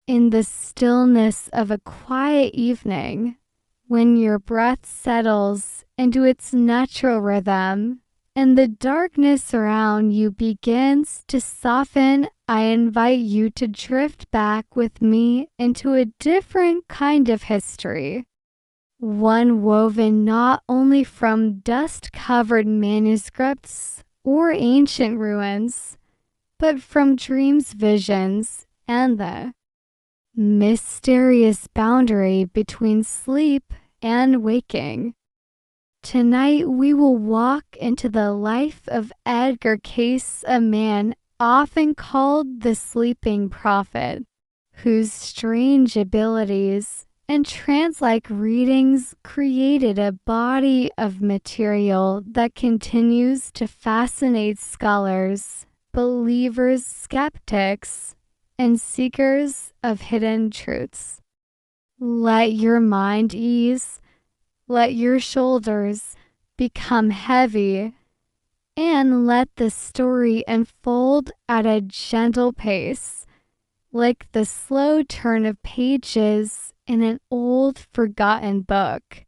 In the stillness of a quiet evening, when your breath settles into its natural rhythm and the darkness around you begins to soften, I invite you to drift back with me into a different kind of history. One woven not only from dust-covered manuscripts or ancient ruins, but from dreams, visions, and the mysterious boundary between sleep and waking. Tonight we will walk into the life of Edgar Cayce, a man often called the sleeping prophet, whose strange abilities and trance-like readings created a body of material that continues to fascinate scholars, believers, skeptics, and seekers of hidden truths. Let your mind ease, let your shoulders become heavy, and let the story unfold at a gentle pace, like the slow turn of pages in an old forgotten book.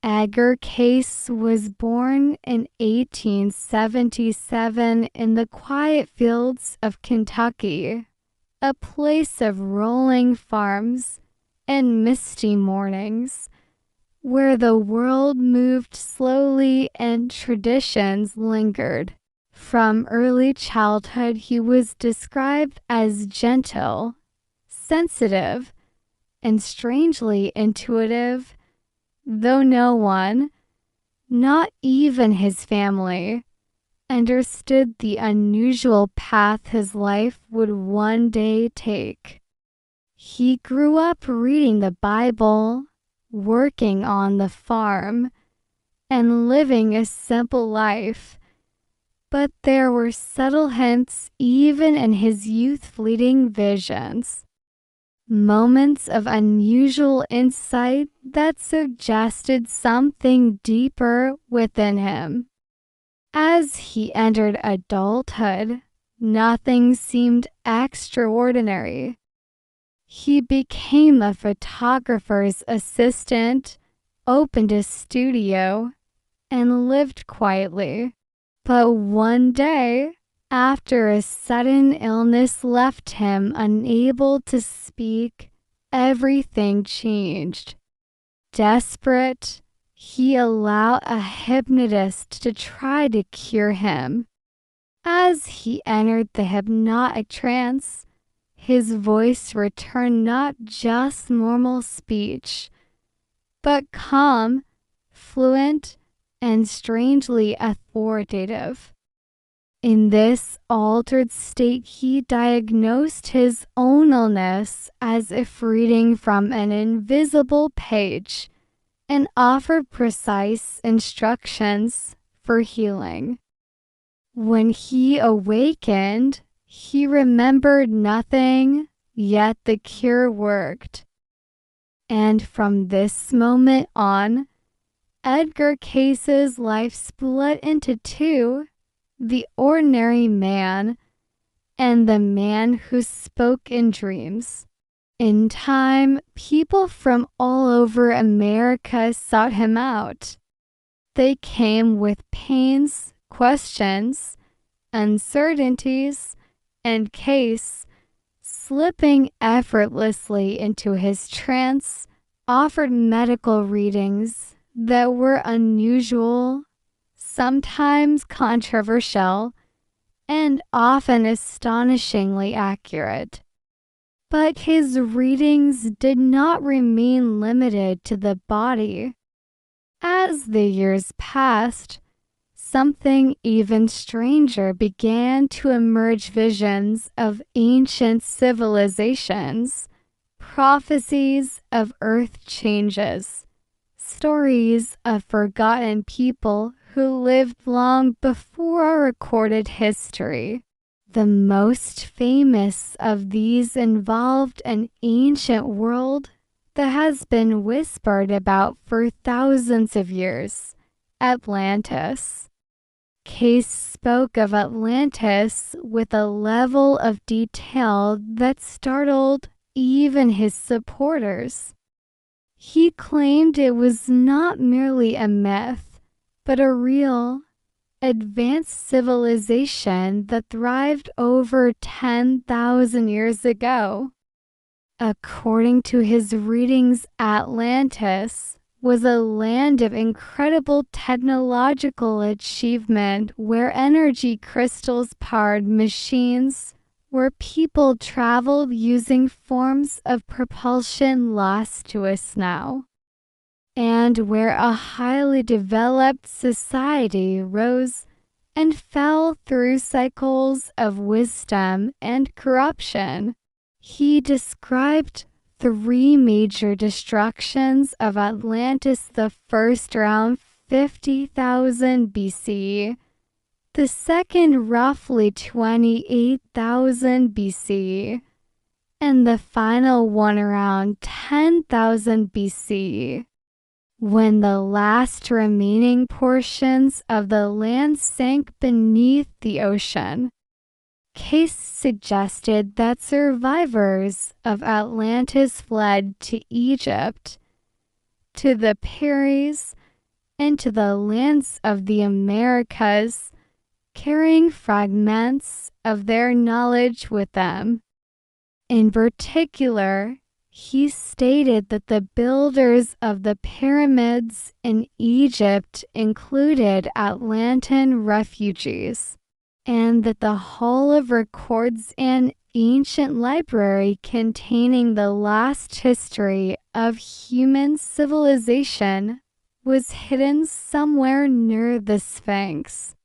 Edgar Cayce was born in 1877 in the quiet fields of Kentucky, a place of rolling farms and misty mornings, where the world moved slowly and traditions lingered. From early childhood, he was described as gentle, sensitive, and strangely intuitive, though no one, not even his family, understood the unusual path his life would one day take. He grew up reading the Bible, working on the farm, and living a simple life, but there were subtle hints even in his youth-fleeting visions. Moments of unusual insight that suggested something deeper within him. As he entered adulthood, nothing seemed extraordinary. He became a photographer's assistant, opened a studio, and lived quietly. But one day, after a sudden illness left him unable to speak, everything changed. Desperate, he allowed a hypnotist to try to cure him. As he entered the hypnotic trance, his voice returned not just normal speech, but calm, fluent, and strangely authoritative. In this altered state, he diagnosed his own illness as if reading from an invisible page and offered precise instructions for healing. When he awakened, he remembered nothing, yet the cure worked. And from this moment on, Edgar Cayce's life split into two: the ordinary man and the man who spoke in dreams. In time, people from all over America sought him out. They came with pains, questions, uncertainties, and Cayce, slipping effortlessly into his trance, offered medical readings that were unusual, sometimes controversial, and often astonishingly accurate. But his readings did not remain limited to the body. As the years passed, something even stranger began to emerge: visions of ancient civilizations, prophecies of earth changes, stories of forgotten people who lived long before our recorded history. The most famous of these involved an ancient world that has been whispered about for thousands of years: Atlantis. Cayce spoke of Atlantis with a level of detail that startled even his supporters. He claimed it was not merely a myth, but a real, advanced civilization that thrived over 10,000 years ago. According to his readings, Atlantis was a land of incredible technological achievement where energy crystals powered machines, where people traveled using forms of propulsion lost to us now, and where a highly developed society rose and fell through cycles of wisdom and corruption. He described 3 major destructions of Atlantis, the first around 50,000 BC, the second roughly 28,000 BC, and the final one around 10,000 BC, when the last remaining portions of the land sank beneath the ocean. Cayce suggested that survivors of Atlantis fled to Egypt, to the Peris, and to the lands of the Americas, carrying fragments of their knowledge with them. In particular, he stated that the builders of the pyramids in Egypt included Atlantean refugees, and that the Hall of Records, an ancient library containing the lost history of human civilization, was hidden somewhere near the Sphinx.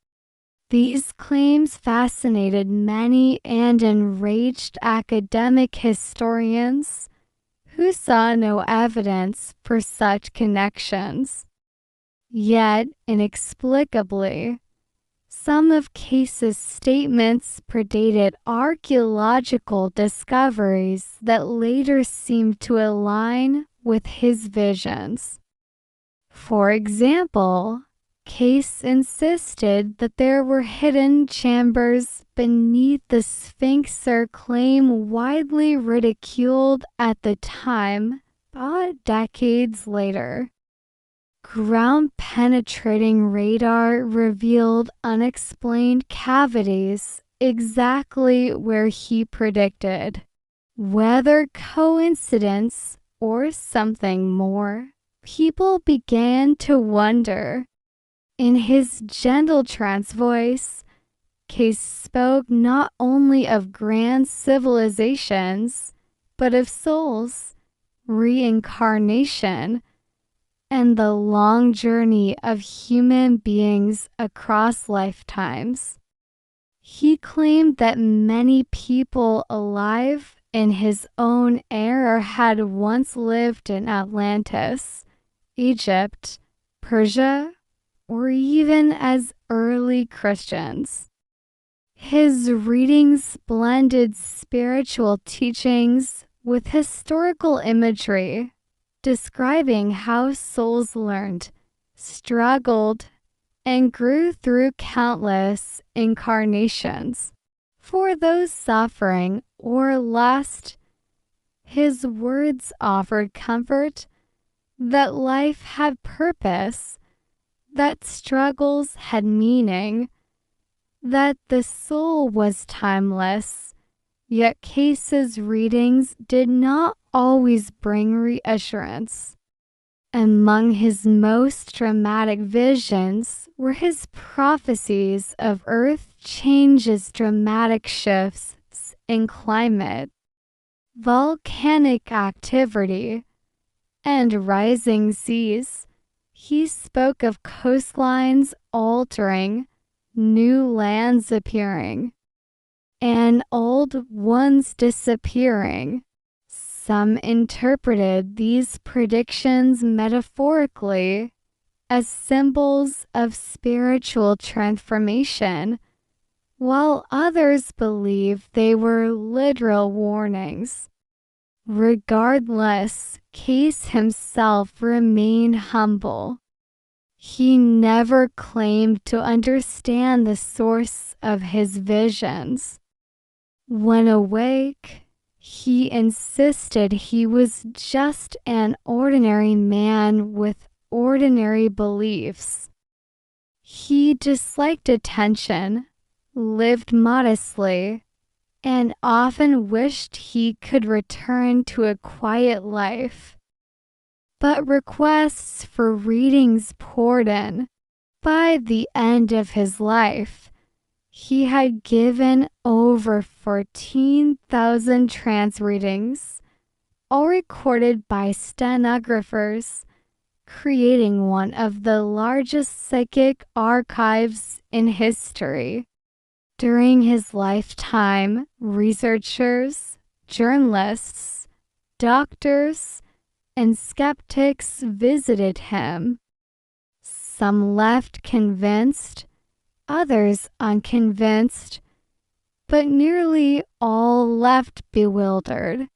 These claims fascinated many and enraged academic historians who saw no evidence for such connections. Yet, inexplicably, some of Cayce's statements predated archaeological discoveries that later seemed to align with his visions. For example, Cayce insisted that there were hidden chambers beneath the Sphinx, a claim widely ridiculed at the time, but decades later. Ground-penetrating radar revealed unexplained cavities exactly where he predicted. Whether coincidence or something more, people began to wonder. In his gentle trance voice, Cayce spoke not only of grand civilizations, but of souls, reincarnation, and the long journey of human beings across lifetimes. He claimed that many people alive in his own era had once lived in Atlantis, Egypt, Persia, or even as early Christians. His readings blended spiritual teachings with historical imagery, describing how souls learned, struggled, and grew through countless incarnations. For those suffering or lost, his words offered comfort that life had purpose, that struggles had meaning, that the soul was timeless. Yet Cayce's readings did not always bring reassurance. Among his most dramatic visions were his prophecies of Earth changes, dramatic shifts in climate, volcanic activity, and rising seas. He spoke of coastlines altering, new lands appearing, and old ones disappearing. Some interpreted these predictions metaphorically as symbols of spiritual transformation, while others believed they were literal warnings. Regardless, Cayce himself remained humble. He never claimed to understand the source of his visions. When awake, He insisted he was just an ordinary man with ordinary beliefs. He disliked attention, lived modestly, and often wished he could return to a quiet life. But requests for readings poured in. By the end of his life, he had given over 14,000 trance readings, all recorded by stenographers, creating one of the largest psychic archives in history. During his lifetime, researchers, journalists, doctors, and skeptics visited him. Some left convinced, others unconvinced, but nearly all left bewildered.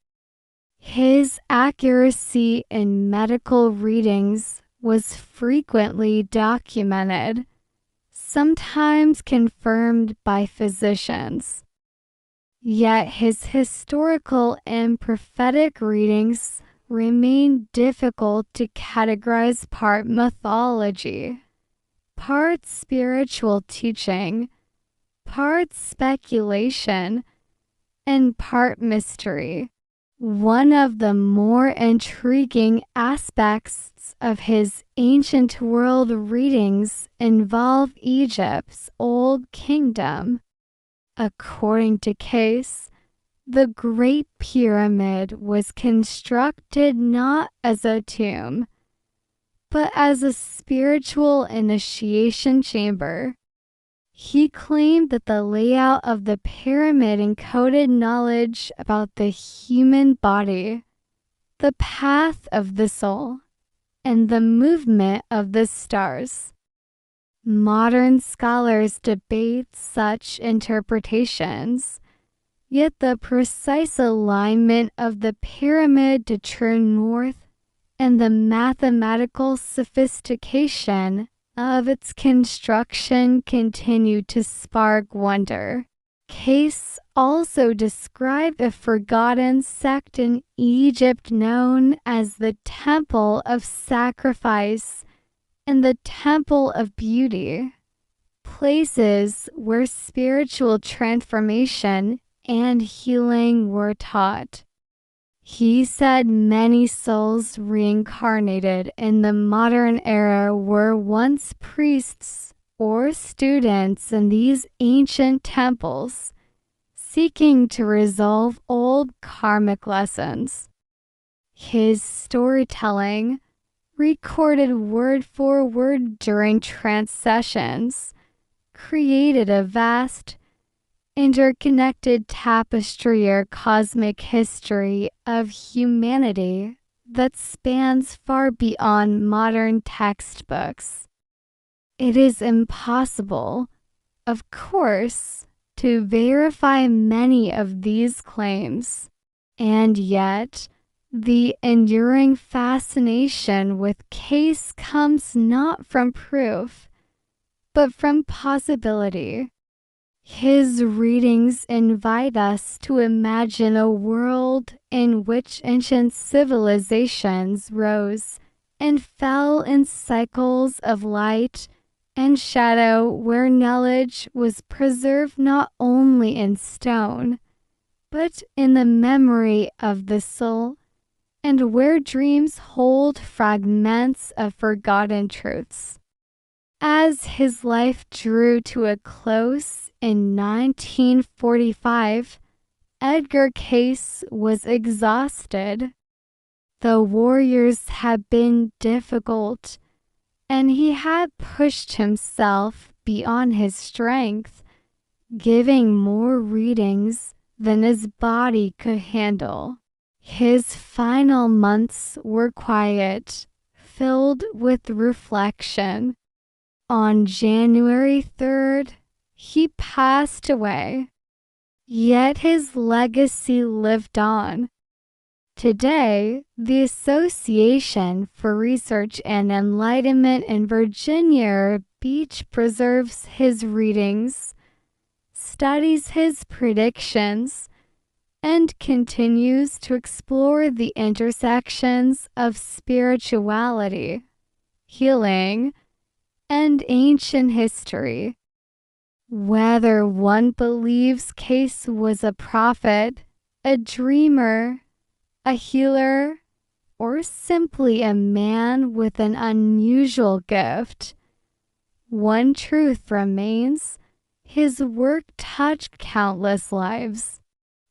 His accuracy in medical readings was frequently documented, sometimes confirmed by physicians. Yet his historical and prophetic readings remain difficult to categorize, part mythology, part spiritual teaching, part speculation, and part mystery. One of the more intriguing aspects of his ancient world readings involve Egypt's Old Kingdom. According to Cayce, the Great Pyramid was constructed not as a tomb, but as a spiritual initiation chamber. He claimed that the layout of the pyramid encoded knowledge about the human body, the path of the soul, and the movement of the stars. Modern scholars debate such interpretations, yet the precise alignment of the pyramid to true north and the mathematical sophistication of its construction continue to spark wonder. Cayce also described a forgotten sect in Egypt known as the Temple of Sacrifice and the Temple of Beauty, places where spiritual transformation and healing were taught. He said many souls reincarnated in the modern era were once priests or students in these ancient temples, seeking to resolve old karmic lessons. His storytelling, recorded word for word during trance sessions, created a vast, interconnected tapestry or cosmic history of humanity that spans far beyond modern textbooks. It is impossible, of course, to verify many of these claims, and yet the enduring fascination with Cayce comes not from proof, but from possibility. His readings invite us to imagine a world in which ancient civilizations rose and fell in cycles of light and shadow, where knowledge was preserved not only in stone, but in the memory of the soul, and where dreams hold fragments of forgotten truths. As his life drew to a close in 1945, Edgar Cayce was exhausted. The warriors had been difficult, and he had pushed himself beyond his strength, giving more readings than his body could handle. His final months were quiet, filled with reflection. On January 3rd, he passed away, yet his legacy lived on. Today, the Association for Research and Enlightenment in Virginia Beach preserves his readings, studies his predictions, and continues to explore the intersections of spirituality, healing, and ancient history. Whether one believes Cayce was a prophet, a dreamer, a healer, or simply a man with an unusual gift, one truth remains: his work touched countless lives.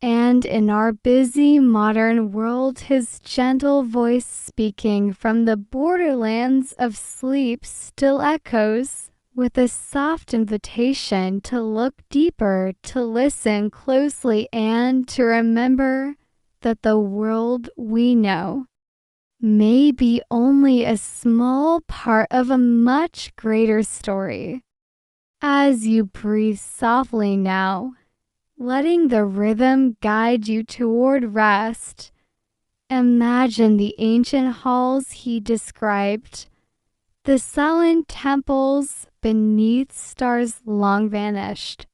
And in our busy modern world, his gentle voice speaking from the borderlands of sleep still echoes with a soft invitation to look deeper, to listen closely, and to remember that the world we know may be only a small part of a much greater story. As you breathe softly now, letting the rhythm guide you toward rest, imagine the ancient halls he described, the silent temples beneath stars long vanished,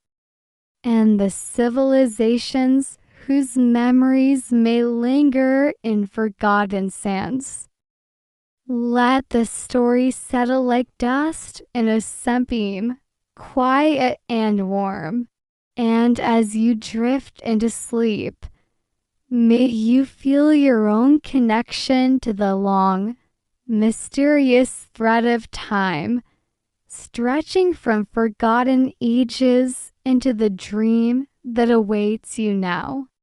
and the civilizations whose memories may linger in forgotten sands. Let the story settle like dust in a sunbeam, quiet and warm. And as you drift into sleep, may you feel your own connection to the long, mysterious thread of time, stretching from forgotten ages into the dream that awaits you now.